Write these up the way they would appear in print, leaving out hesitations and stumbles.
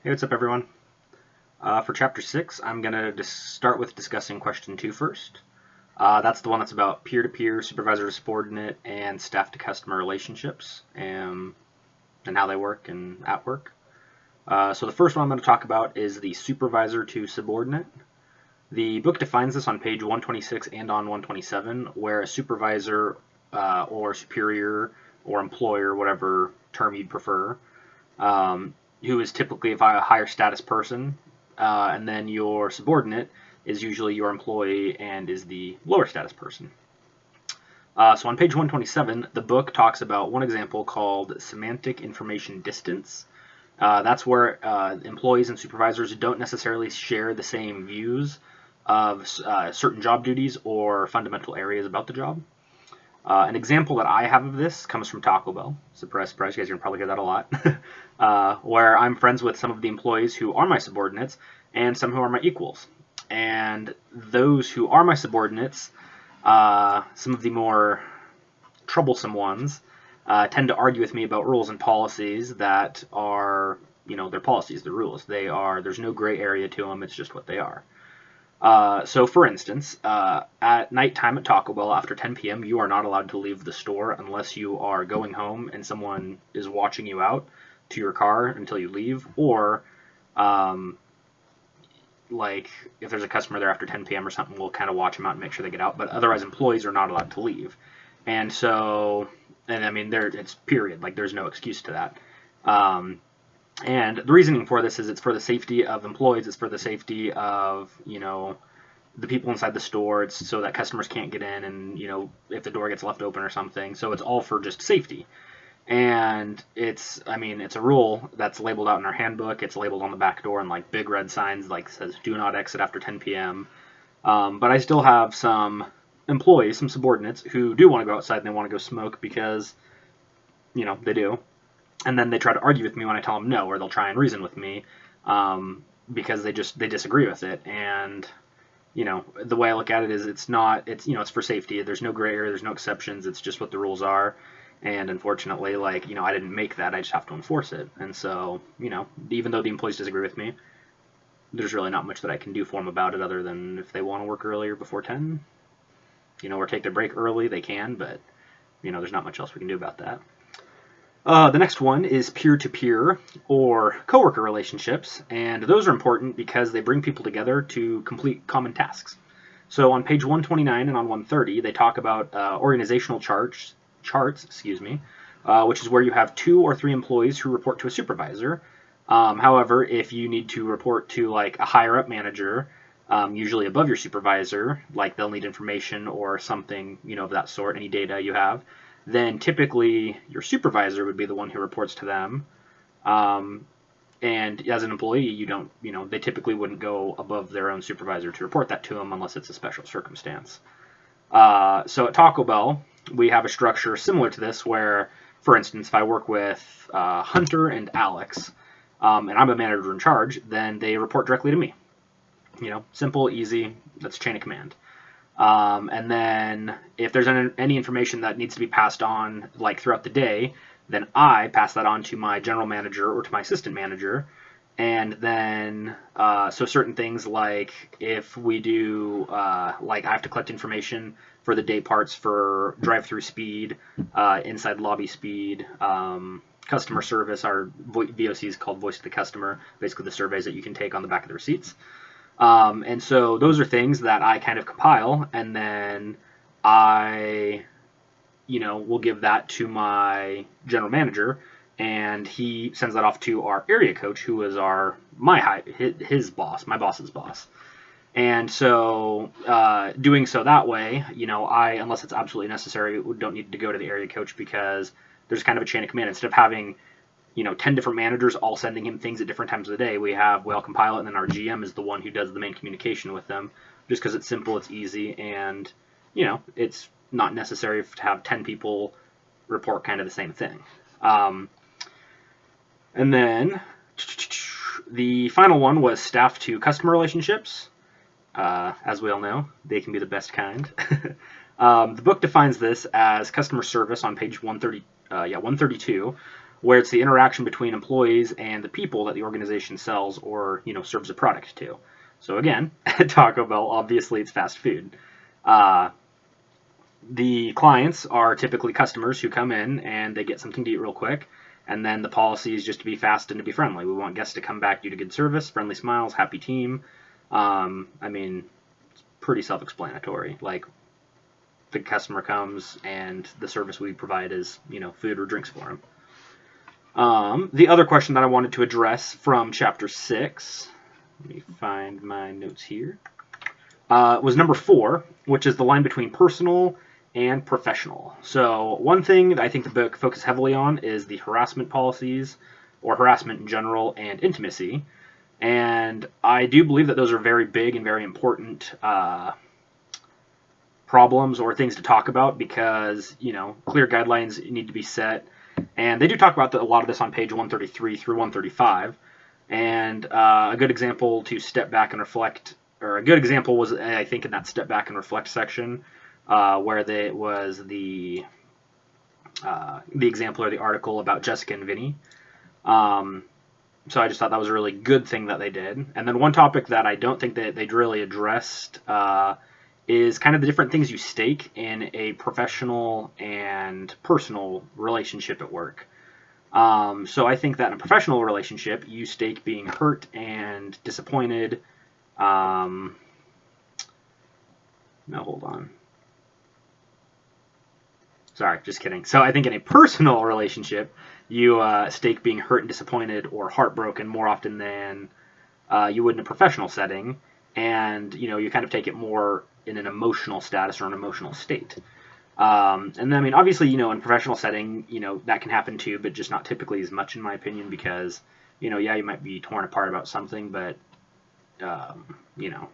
Hey, what's up, everyone? For Chapter 6, I'm going to start with discussing Question 2 first. That's the one that's about peer-to-peer, supervisor-to-subordinate, and staff-to-customer relationships and how they work and at work. So the first one I'm going to talk about is the supervisor-to-subordinate. The book defines this on page 126 and on 127, where a supervisor or superior or employer, whatever term you'd prefer, who is typically a higher status person, and then your subordinate is usually your employee and is the lower status person. So on page 127, the book talks about one example called semantic information distance. That's where employees and supervisors don't necessarily share the same views of certain job duties or fundamental areas about the job. An example that I have of this comes from Taco Bell. Surprise, surprise, you guys are going to probably hear that a lot. Where I'm friends with some of the employees who are my subordinates and some who are my equals. And those who are my subordinates, some of the more troublesome ones, tend to argue with me about rules and policies that are, they're policies, they're rules. There's no gray area to them, it's just what they are. So, for instance, at nighttime at Taco Bell after 10 p.m., you are not allowed to leave the store unless you are going home and someone is watching you out to your car until you leave, or like if there's a customer there after 10 p.m. or something, we'll kind of watch them out and make sure they get out. But otherwise, employees are not allowed to leave. And so, and I mean, it's period. Like, there's no excuse to that. And the reasoning for this is it's for the safety of employees. It's for the safety of, the people inside the store. It's so that customers can't get in and, if the door gets left open or something. So it's all for just safety. And it's a rule that's labeled out in our handbook. It's labeled on the back door in like big red signs, like says do not exit after 10 p.m. But I still have some employees, some subordinates who do want to go outside and they want to go smoke because, they do. And then they try to argue with me when I tell them no, or they'll try and reason with me because they disagree with it. And the way I look at it is it's for safety. There's no gray area, there's no exceptions. It's just what the rules are. And unfortunately, I didn't make that. I just have to enforce it. And so, even though the employees disagree with me, there's really not much that I can do for them about it other than if they want to work earlier before 10, or take their break early, they can. But there's not much else we can do about that. The next one is peer-to-peer or coworker relationships, and those are important because they bring people together to complete common tasks. So on page 129 and on 130, they talk about organizational charts, which is where you have 2 or 3 employees who report to a supervisor. However, if you need to report to like a higher up manager, usually above your supervisor, like they'll need information or something, of that sort, any data you have, then typically your supervisor would be the one who reports to them. And as an employee, they typically wouldn't go above their own supervisor to report that to them unless it's a special circumstance. So at Taco Bell, we have a structure similar to this where, for instance, if I work with Hunter and Alex, and I'm a manager in charge, then they report directly to me. Simple, easy, that's chain of command. And then if there's any information that needs to be passed on like throughout the day, then I pass that on to my general manager or to my assistant manager. And then so certain things like if we do like I have to collect information for the day parts for drive-through speed, inside lobby speed, customer service. Our VOC is called Voice of the Customer, basically the surveys that you can take on the back of the receipts. And so those are things that I kind of compile, and then I, will give that to my general manager, and he sends that off to our area coach, who is his boss, my boss's boss. And so doing so that way, unless it's absolutely necessary, don't need to go to the area coach because there's kind of a chain of command. Instead of having 10 different managers all sending him things at different times of the day, we all compile it, and then our GM is the one who does the main communication with them, just because it's simple, it's easy, and, it's not necessary to have 10 people report kind of the same thing. And then the final one was staff to customer relationships. As we all know, they can be the best kind. The book defines this as customer service on page 132, where it's the interaction between employees and the people that the organization sells or serves a product to. So again, Taco Bell, obviously it's fast food. The clients are typically customers who come in and they get something to eat real quick. And then the policy is just to be fast and to be friendly. We want guests to come back due to good service, friendly smiles, happy team. I mean, it's pretty self-explanatory. Like, the customer comes and the service we provide is, food or drinks for them. The other question that I wanted to address from Chapter 6, let me find my notes here, was number 4, which is the line between personal and professional. So one thing that I think the book focuses heavily on is the harassment policies, or harassment in general, and intimacy. And I do believe that those are very big and very important problems or things to talk about, because clear guidelines need to be set. And they do talk about a lot of this on page 133 through 135. And a good example to step back and reflect, or a good example was, I think, in that step back and reflect section, where it was the example or the article about Jessica and Vinny. So I just thought that was a really good thing that they did. And then one topic that I don't think that they'd really addressed is kind of the different things you stake in a professional and personal relationship at work. So I think that in a professional relationship, you stake being hurt and disappointed. No, hold on. Sorry, just kidding. So I think in a personal relationship, you stake being hurt and disappointed or heartbroken more often than you would in a professional setting. And, you kind of take it more in an emotional status or an emotional state. And then, I mean, obviously, in a professional setting, that can happen too, but just not typically as much, in my opinion, because, yeah, you might be torn apart about something, but,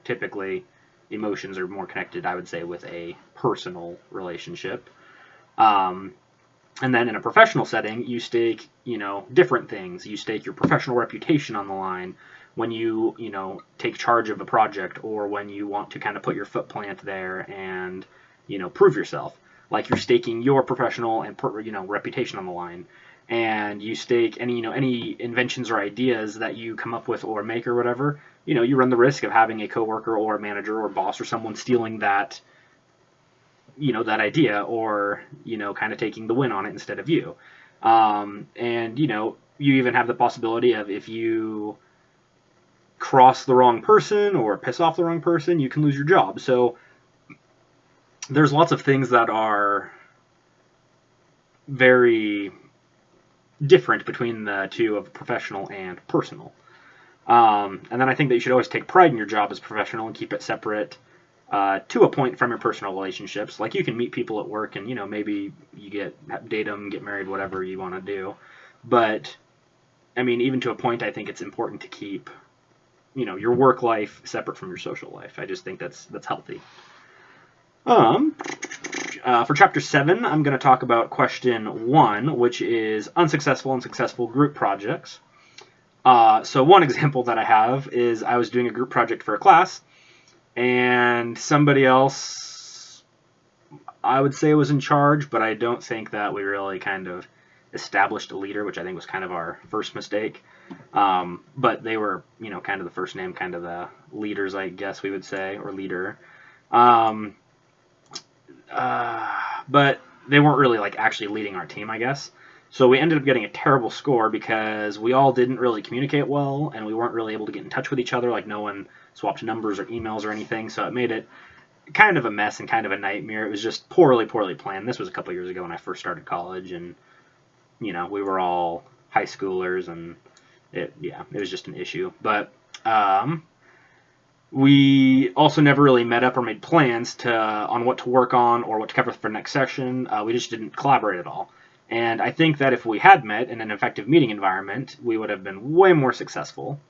typically emotions are more connected, I would say, with a personal relationship. And then in a professional setting, you stake, different things. You stake your professional reputation on the line when you, take charge of a project, or when you want to kind of put your foot plant there and, prove yourself. Like, you're staking your professional and, reputation on the line. And you stake any inventions or ideas that you come up with or make or whatever, you run the risk of having a coworker or a manager or boss or someone stealing that, that idea, or, kind of taking the win on it instead of you. And, you even have the possibility of, if you cross the wrong person or piss off the wrong person, you can lose your job. So there's lots of things that are very different between the two of professional and personal. And then I think that you should always take pride in your job as professional and keep it separate to a point from your personal relationships. Like, you can meet people at work and, maybe you date them, get married, whatever you want to do. But, I mean, even to a point, I think it's important to keep, your work life separate from your social life. I just think that's healthy. For Chapter 7, I'm going to talk about question 1, which is unsuccessful and successful group projects. So one example that I have is I was doing a group project for a class, and somebody else, I would say, was in charge, but I don't think that we really kind of established a leader, which I think was kind of our first mistake. But they were, kind of the first name, kind of the leaders, I guess we would say, or leader. But they weren't really actually leading our team, I guess. So we ended up getting a terrible score because we all didn't really communicate well, and we weren't really able to get in touch with each other. No one swapped numbers or emails or anything, so it made it kind of a mess and kind of a nightmare. It was just poorly planned. This was a couple years ago when I first started college, and we were all high schoolers, and it was just an issue. But we also never really met up or made plans on what to work on or what to cover for next session. We just didn't collaborate at all. And I think that if we had met in an effective meeting environment, we would have been way more successful.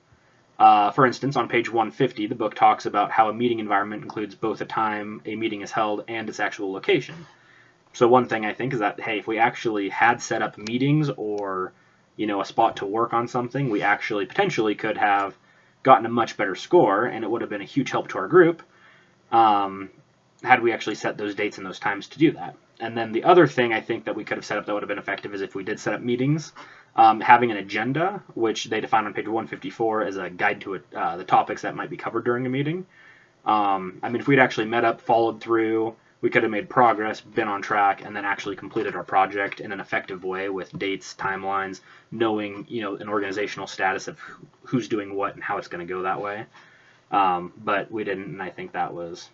For instance, on page 150, the book talks about how a meeting environment includes both the time a meeting is held and its actual location. So one thing I think is that, hey, if we actually had set up meetings or, a spot to work on something, we actually potentially could have gotten a much better score, and it would have been a huge help to our group had we actually set those dates and those times to do that. And then the other thing I think that we could have set up that would have been effective is if we did set up meetings, having an agenda, which they define on page 154 as a guide to the topics that might be covered during a meeting. I mean, if we'd actually met up, followed through, we could have made progress, been on track, and then actually completed our project in an effective way with dates, timelines, knowing, an organizational status of who's doing what and how it's going to go that way. But we didn't, and I think that was,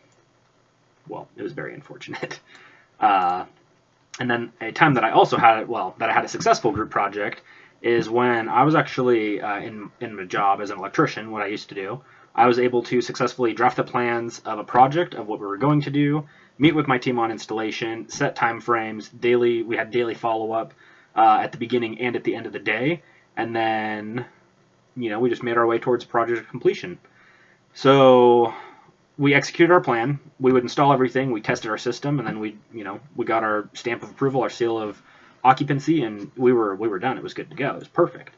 well, it was very unfortunate. And then a time that I also had, that I had a successful group project is when I was actually in a job as an electrician, what I used to do. I was able to successfully draft the plans of a project of what we were going to do, meet with my team on installation, set time frames, we had daily follow-up at the beginning and at the end of the day, and then, we just made our way towards project completion. So we executed our plan. We would install everything. We tested our system, and then we got our stamp of approval, our seal of occupancy, and we were done. It was good to go. It was perfect.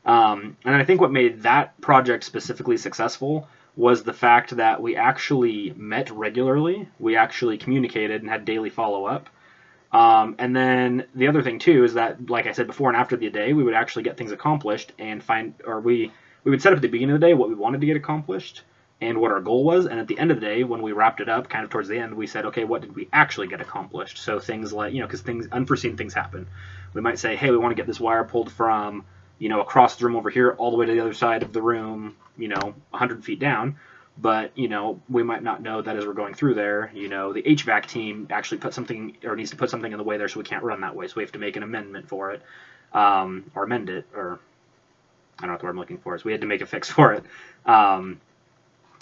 And I think what made that project specifically successful was the fact that we actually met regularly. We actually communicated and had daily follow-up. And then the other thing too is that, like I said before and after the day, we would actually get things accomplished and we would set up at the beginning of the day what we wanted to get accomplished and what our goal was. And at the end of the day, when we wrapped it up, kind of towards the end, we said, okay, what did we actually get accomplished? So things like, because unforeseen things happen. We might say, hey, we want to get this wire pulled from, across the room over here all the way to the other side of the room, 100 feet down. But, we might not know that as we're going through there, the HVAC team actually needs to put something in the way there, so we can't run that way. So we have to make an amendment for it, or amend it, or I don't know what the word I'm looking for is. We had to make a fix for it.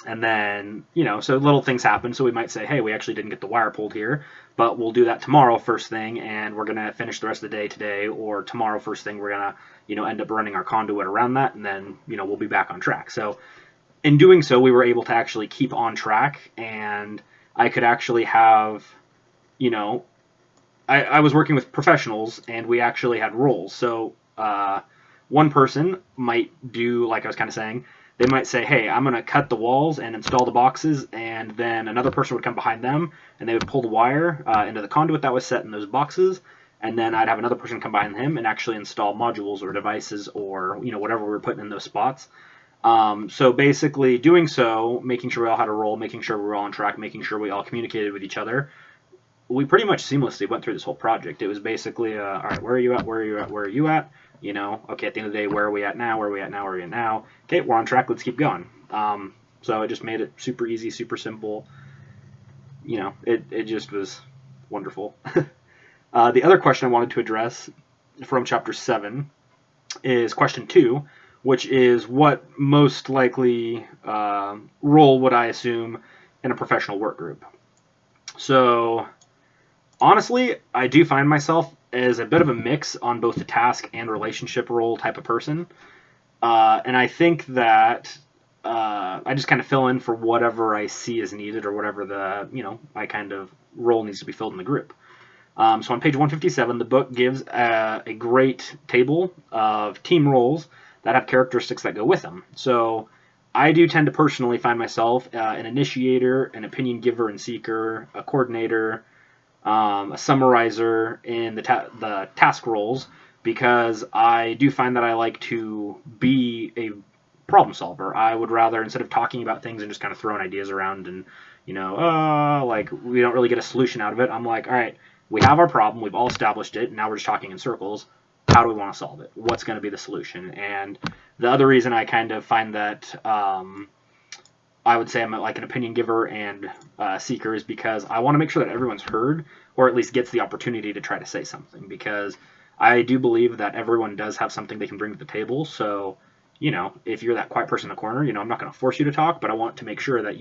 And then, so little things happen. So we might say, hey, we actually didn't get the wire pulled here, but we'll do that tomorrow first thing, and we're going to finish the rest of the day today, or tomorrow first thing we're going to, end up running our conduit around that, and then, we'll be back on track. So in doing so, we were able to actually keep on track, and I could actually have, I was working with professionals, and we actually had roles. So one person might do, like I was kind of saying, they might say, hey, I'm going to cut the walls and install the boxes, and then another person would come behind them, and they would pull the wire into the conduit that was set in those boxes, and then I'd have another person come behind him and actually install modules or devices or, whatever we were putting in those spots. So basically doing so, making sure we all had a role, making sure we were all on track, making sure we all communicated with each other, we pretty much seamlessly went through this whole project. It was basically, all right, where are you at, where are you at, where are you at? Okay, at the end of the day, where are we at now? Where are we at now? Where are we at now? Okay, we're on track. Let's keep going. So it just made it super easy, super simple. It just was wonderful. The other question I wanted to address from Chapter 7 is question 2, which is what most likely role would I assume in a professional work group? So honestly, I do find myself as a bit of a mix on both the task and relationship role type of person. And I think that I just kind of fill in for whatever I see is needed or whatever my kind of role needs to be filled in the group. So on page 157, the book gives a great table of team roles that have characteristics that go with them. So I do tend to personally find myself an initiator, an opinion giver and seeker, a coordinator, a summarizer in the task roles, because I do find that I like to be a problem solver. I would rather, instead of talking about things and just kind of throwing ideas around and, like we don't really get a solution out of it, I'm like, all right, we have our problem, we've all established it, and now we're just talking in circles. How do we want to solve it? What's going to be the solution? And the other reason I kind of find that I would say I'm like an opinion giver and seeker is because I want to make sure that everyone's heard, or at least gets the opportunity to try to say something, because I do believe that everyone does have something they can bring to the table. So, if you're that quiet person in the corner, I'm not going to force you to talk, but I want to make sure that,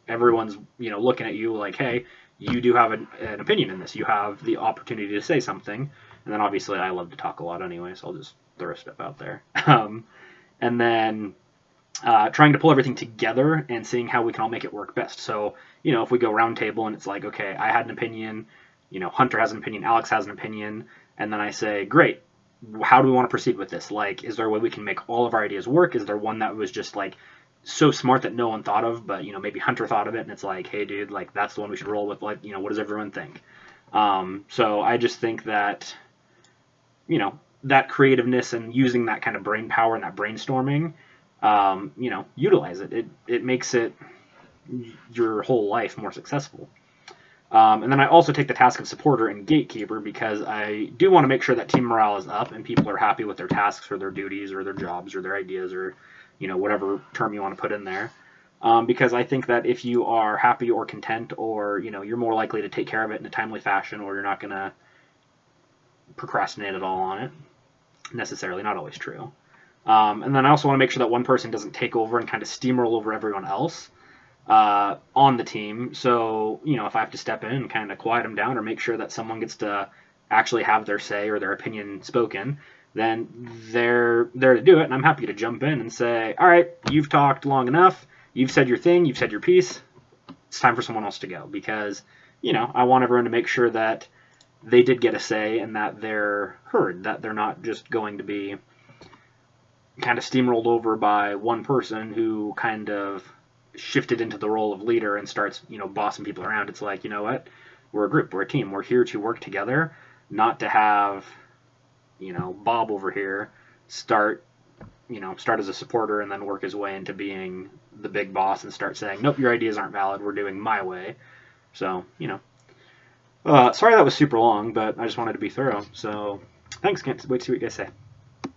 everyone's, looking at you like, hey, you do have an opinion in this. You have the opportunity to say something. And then obviously I love to talk a lot anyway, so I'll just throw a step out there. And then trying to pull everything together and seeing how we can all make it work best. So, if we go round table and it's like, okay, I had an opinion, Hunter has an opinion, Alex has an opinion, and then I say, great, how do we want to proceed with this? Like, is there a way we can make all of our ideas work? Is there one that was just like so smart that no one thought of, but maybe Hunter thought of it, and it's like, hey dude, like that's the one we should roll with, like, what does everyone think? So I just think that, that creativeness and using that kind of brain power and that brainstorming, utilize it. It makes it your whole life more successful. And then I also take the task of supporter and gatekeeper because I do want to make sure that team morale is up and people are happy with their tasks or their duties or their jobs or their ideas or, whatever term you want to put in there. Because I think that if you are happy or content or, you're more likely to take care of it in a timely fashion or you're not going to procrastinate at all on it, necessarily, not always true. And then I also want to make sure that one person doesn't take over and kind of steamroll over everyone else on the team. So, if I have to step in and kind of quiet them down or make sure that someone gets to actually have their say or their opinion spoken, then they're there to do it. And I'm happy to jump in and say, all right, you've talked long enough. You've said your thing. You've said your piece. It's time for someone else to go because, I want everyone to make sure that they did get a say and that they're heard, that they're not just going to be kind of steamrolled over by one person who kind of shifted into the role of leader and starts, bossing people around. It's like, you know what? We're a group, we're a team. We're here to work together, not to have, Bob over here start as a supporter and then work his way into being the big boss and start saying, nope, your ideas aren't valid. We're doing my way. So, sorry that was super long, but I just wanted to be thorough. So, thanks. Can't wait to see what you guys say.